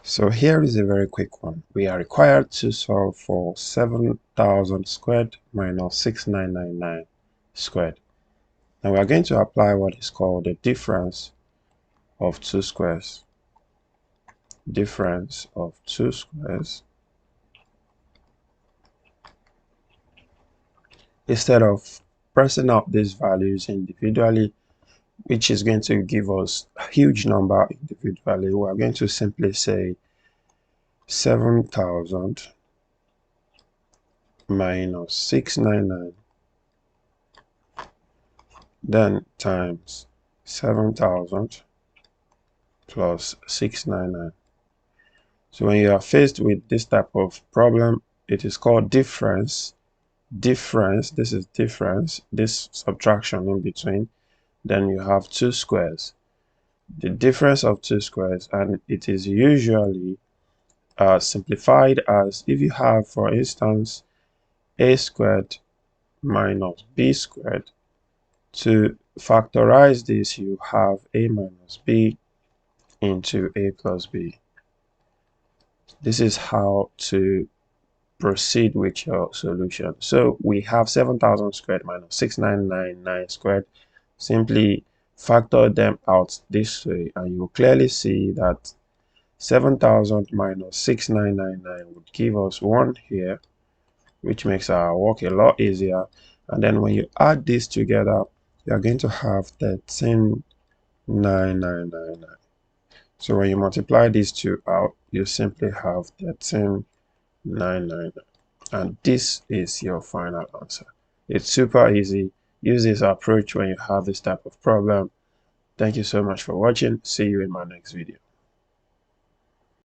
So here is a very quick one. We are required to solve for 7,000 squared minus 6,999 squared. And we are going to apply what is called the difference of two squares. Difference of two squares. Instead of pressing out these values individually, which is going to give us a huge number individually, we are going to simply say 7,000 minus 699 then times 7,000 plus 699. So when you are faced with this type of problem, it is called difference. This is difference, this subtraction in between. Then you have two squares. The difference of two squares, and it is usually simplified as if you have, for instance, a squared minus b squared. To factorize this, you have a minus b into a plus b. This is how to proceed with your solution. So we have 7,000 squared minus 6,999 squared. Simply factor them out this way, and you will clearly see that 7,000 minus 6,999 would give us 1 here, which makes our work a lot easier. And then when you add this together, you are going to have 13,999. So when you multiply these two out, you simply have 13,999. And this is your final answer. It's super easy. Use this approach when you have this type of problem. Thank you so much for watching. See you in my next video.